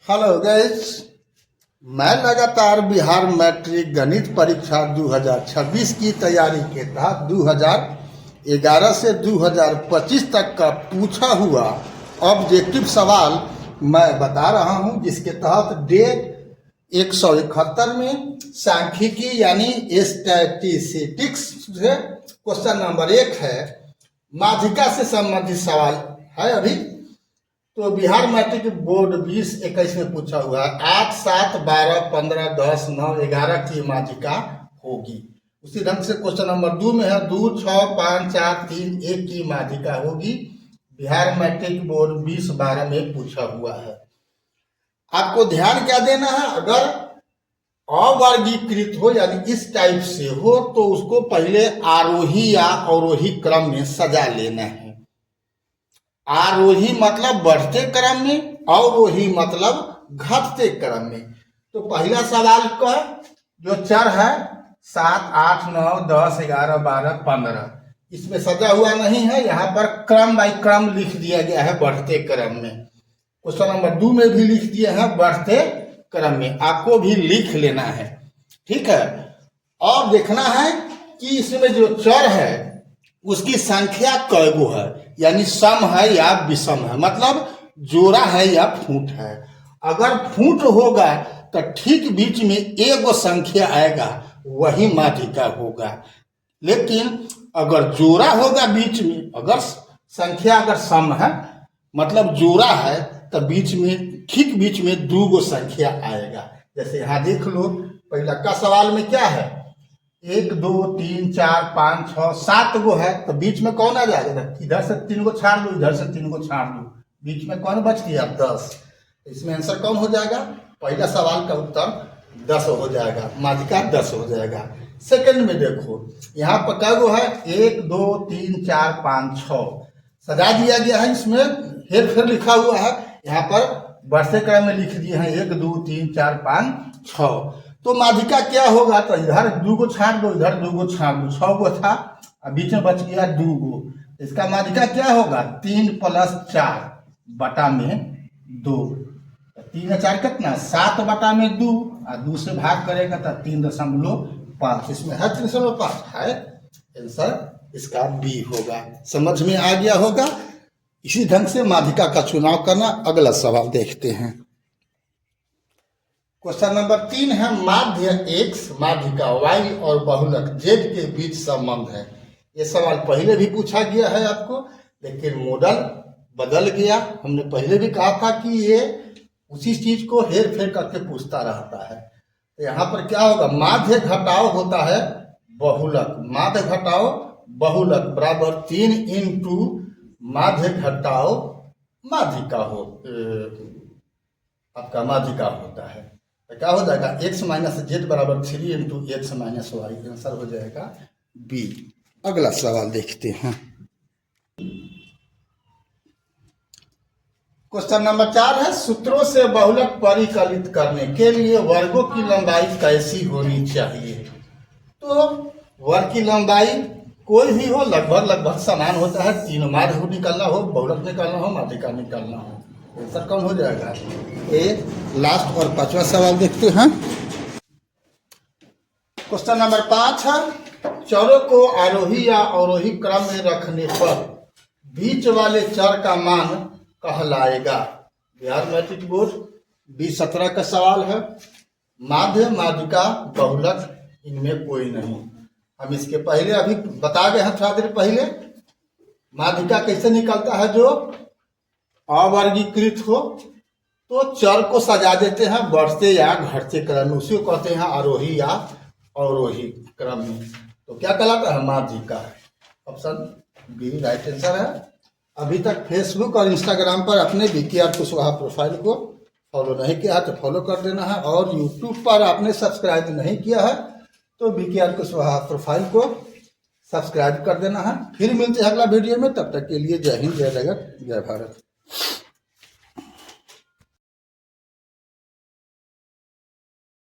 Hello guys, मैं लगातार Bihar matric गणित परीक्षा 2026 की तैयारी के तहत 2011 से 2025 तक का पूछा हुआ ऑब्जेक्टिव सवाल मैं बता रहा हूं, जिसके तहत डे 171 में सांख्यिकी यानी स्टैटिस्टिक्स से क्वेश्चन नंबर 1 है, माध्यिका से संबंधित सवाल है। अभी तो बिहार मैट्रिक बोर्ड 2021 में पूछा हुआ है 8, 7, 12, 15, 10, 9, 11 की माध्यिका होगी। उसी ढंग से क्वेश्चन नंबर 2 में है 2, 6, 5, 4, 3, 1 की माध्यिका होगी। बिहार मैट्रिक बोर्ड 2012 में पूछा हुआ है। आपको ध्यान क्या देना है, अगर अवर्गीकृत हो यानी इस टाइप से हो तो उसको पहले आरोही या अवरोही क्रम में सजा लेना है। आरोही मतलब बढ़ते क्रम में, अवरोही मतलब घटते क्रम में। तो पहला सवाल का जो चर है 7, 8, 9, 10, 11, 12, 15, इसमें सजा हुआ नहीं है। यहाँ पर क्रम बाई क्रम लिख दिया गया है बढ़ते क्रम में। क्वेश्चन नंबर 2 में भी लिख दिए हैं बढ़ते क्रम में, आपको भी लिख लेना है, ठीक है। और देखना है कि इसमें जो चर है उसकी संख्या कै गो है, यानी सम है या विषम है, मतलब जोड़ा है या फूट है। अगर फूट होगा तो ठीक बीच में एगो संख्या आएगा, वही माध्यिका होगा। लेकिन अगर जोड़ा होगा बीच में, अगर संख्या अगर सम है मतलब जोड़ा है, तो बीच में ठीक बीच में 2 गो संख्या आएगा। जैसे यहाँ देख लो, पहला का सवाल में क्या है 1, 2, 3, 4, 5, 6, 7 गो है, तो बीच में कौन आ जाएगा, इधर से 3 गो छाड़ दो, इधर से 3 गो छाड़ दो, बीच में कौन बच गया 10। इसमें आंसर कौन हो जाएगा, पहला सवाल का उत्तर 10 हो जाएगा, माध्यिका 10 हो जाएगा। सेकंड में देखो यहाँ पर क्या गो है 1, 2, 3, 4, 5, 6 सजा दिया गया है। इसमें हेर फेर लिखा हुआ है, यहाँ पर बढ़ते क्रम में लिख दिए हैं 1, 2, 3, 4, 5, 6। तो माध्यिका क्या होगा, तो इधर 2 गो छाड़ दो, इधर 2 गो छाड़ दो, 6 गो था, बीच में बच गया 2 गो। इसका माध्यिका क्या होगा 3 + 4 बटा में 2। 3 और 4 कितना 7 बटा में 2, और 2 से भाग करेगा तो 3.5, इसमें है 3.5 है। आंसर इसका बी होगा। समझ में आ गया होगा। इसी ढंग से माध्यिका का चुनाव करना। अगला सवाल देखते हैं। क्वेश्चन नंबर 3 है माध्य x, माध्यिका y और बहुलक z के बीच संबंध है। ये सवाल पहले भी पूछा गया है आपको, लेकिन मॉडल बदल गया। हमने पहले भी कहा था कि ये उसी चीज को हेर फेर करके पूछता रहता है। तो यहाँ पर क्या होगा, माध्य घटाव होता है बहुलक, माध्य घटाव बहुलक बराबर 3 × माध्य घटाव माध्यिका हो, आपका माध्यिका होता है। तो क्या हो जाएगा x - z बराबर 3 × x - y। आंसर हो जाएगा बी। अगला सवाल देखते हैं। क्वेश्चन नंबर 4 है सूत्रों से बहुलक परिकलित करने के लिए वर्गों की लंबाई कैसी होनी चाहिए। तो वर्ग की लंबाई कोई भी हो लगभग समान होता है। 3 माध्य निकालना हो, बहुलक निकालना हो, माध्यिका निकालना हो, आंसर कौन हो जाएगा ए। लास्ट और 5वां सवाल देखते हैं। क्वेश्चन नंबर 5 है चरों को आरोही या अवरोही क्रम में रखने पर बीच वाले चर का मान कहलाएगा। बिहार मैट्रिक बोर्ड 2017 का सवाल है। माध्य, माध्यिका, बहुलक इनमें कोई नहीं। हम इसके पहले अभी बता गए हैं, थोड़ा देर पहले माध्यिका कैसे निकलता है। जो अवर्गीकृत हो तो चर को सजा देते हैं बढ़ते या घटते क्रम में, उसी को कहते हैं आरोही या अवरोही क्रम में। तो क्या कहलाता है, माध्यिका। ऑप्शन बी राइट आंसर है। अभी तक फेसबुक और इंस्टाग्राम पर अपने BKR कुशवाहा प्रोफाइल को फॉलो नहीं किया है तो फॉलो कर देना है, और यूट्यूब पर आपने सब्सक्राइब नहीं किया है तो BKR कुशवाहा प्रोफाइल को सब्सक्राइब कर देना है। फिर मिलते हैं अगला वीडियो में, तब तक के लिए जय हिंद, जय जगत, जय भारत।